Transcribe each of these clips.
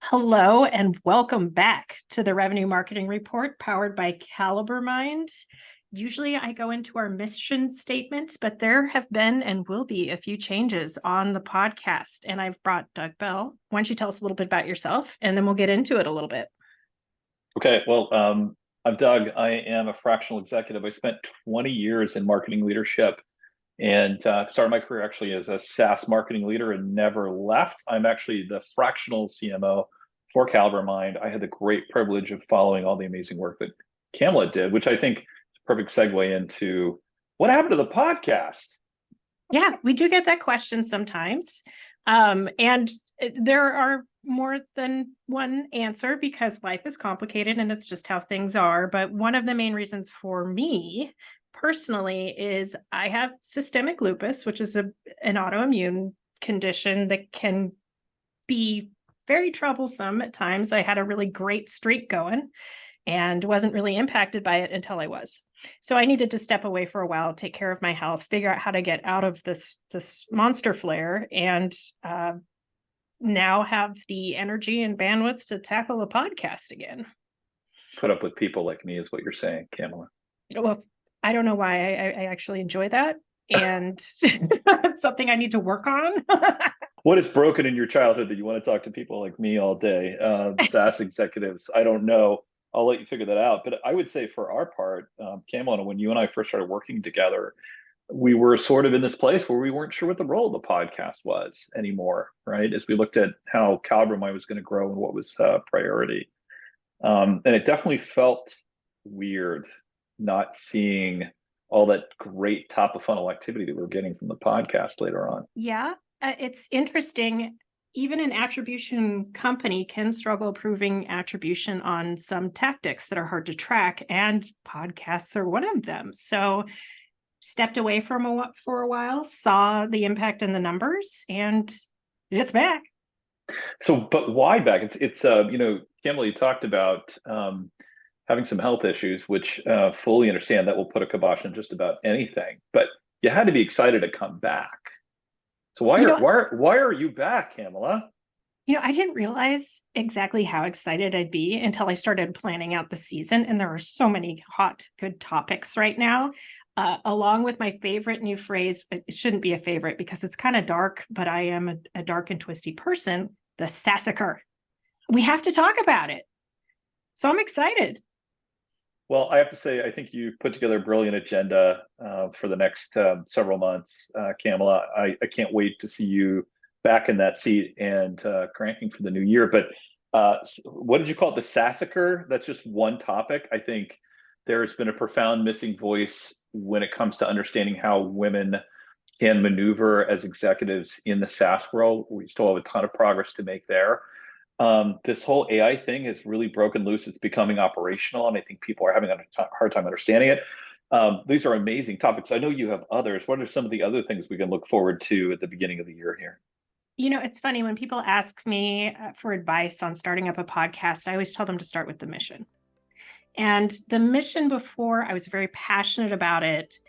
Hello and welcome back to the Revenue Marketing Report powered by Caliber Mind. Usually I go into our mission statements, but there have been and will be a few changes on the podcast. And I've brought Doug Bell. Why don't you tell us a little bit about yourself and then we'll get into it a little bit. Okay, well, I'm Doug. I am a fractional executive. I spent 20 years in marketing leadership and started my career actually as a SaaS marketing leader and never left. I'm actually the fractional CMO for Caliber Mind. I had the great privilege of following all the amazing work that Camela did, which I think is a perfect segue into what happened to the podcast. Yeah, we do get that question sometimes. And there are more than one answer because life is complicated and it's just how things are. But one of the main reasons for me personally is I have systemic lupus, which is an autoimmune condition that can be very troublesome at times. I had a really great streak going and wasn't really impacted by it until I was. So I needed to step away for a while, take care of my health, figure out how to get out of this monster flare, and now have the energy and bandwidth to tackle a podcast again. Put up with people like me is what you're saying, Camela. Well, I don't know why. I actually enjoy that. And it's something I need to work on. What is broken in your childhood that you want to talk to people like me all day? SaaS executives, I don't know. I'll let you figure that out. But I would say for our part, Camela, when you and I first started working together, we were sort of in this place where we weren't sure what the role of the podcast was anymore, right? As we looked at how Caliber Mind was going to grow and what was priority. And it definitely felt weird not seeing all that great top of funnel activity that we were getting from the podcast later on. Yeah, it's interesting. Even an attribution company can struggle proving attribution on some tactics that are hard to track, and podcasts are one of them. So stepped away for a while, saw the impact in the numbers, and it's back. So, but why back? It's Camela, you talked about having some health issues, which fully understand that will put a kibosh on just about anything. But you had to be excited to come back. So why are you back, Camela? I didn't realize exactly how excited I'd be until I started planning out the season. And there are so many hot, good topics right now. Along with my favorite new phrase, it shouldn't be a favorite because it's kind of dark, but I am a dark and twisty person, the sassacre. We have to talk about it. So I'm excited. Well, I have to say, I think you've put together a brilliant agenda for the next several months, Camela. I can't wait to see you back in that seat and cranking for the new year. But what did you call it? The sassacre? That's just one topic. I think there has been a profound missing voice when it comes to understanding how women can maneuver as executives in the SaaS world. We still have a ton of progress to make there. This whole AI thing has really broken loose. It's becoming operational, and I think people are having a hard time understanding it. These are amazing topics. I know you have others. What are some of the other things we can look forward to at the beginning of the year here? It's funny when people ask me for advice on starting up a podcast, I always tell them to start with the mission. And the mission before, I was very passionate about it,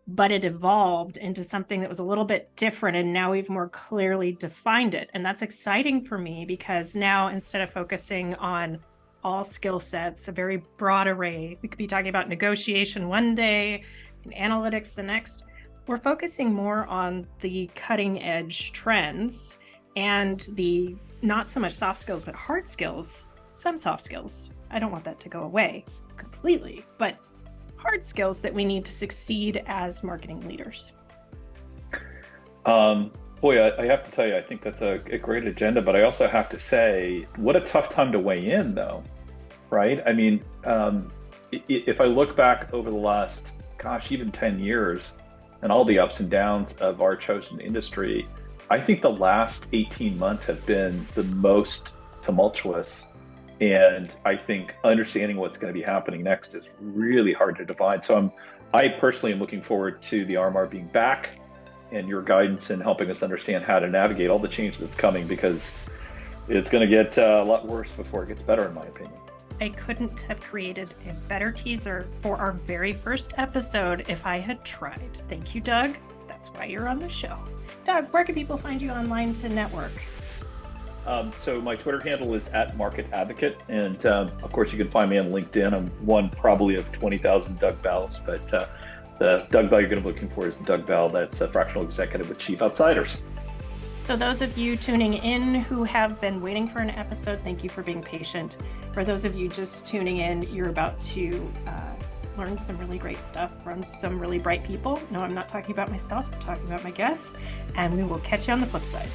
but it evolved into something that was a little bit different. And now we've more clearly defined it. And that's exciting for me because now instead of focusing on all skill sets, a very broad array, we could be talking about negotiation one day and analytics the next. We're focusing more on the cutting edge trends and the not so much soft skills, but hard skills, some soft skills. I don't want that to go away completely, but hard skills that we need to succeed as marketing leaders. Boy, I have to tell you, I think that's a great agenda, but I also have to say, what a tough time to weigh in though, right? I mean, if I look back over the last, even 10 years and all the ups and downs of our chosen industry, I think the last 18 months have been the most tumultuous. And I think understanding what's going to be happening next is really hard to define. So I personally am looking forward to the RMR being back and your guidance in helping us understand how to navigate all the change that's coming, because it's going to get a lot worse before it gets better, in my opinion. I couldn't have created a better teaser for our very first episode if I had tried. Thank you, Doug. That's why you're on the show. Doug, where can people find you online to network? So my Twitter handle is @marketadvocate, and of course you can find me on LinkedIn. I'm one probably of 20,000 Doug Bals, but the Doug Bal you're going to be looking for is the Doug Bal that's a fractional executive with Chief Outsiders. So those of you tuning in who have been waiting for an episode, thank you for being patient. For those of you just tuning in, you're about to learn some really great stuff from some really bright people. No, I'm not talking about myself, I'm talking about my guests, and we will catch you on the flip side.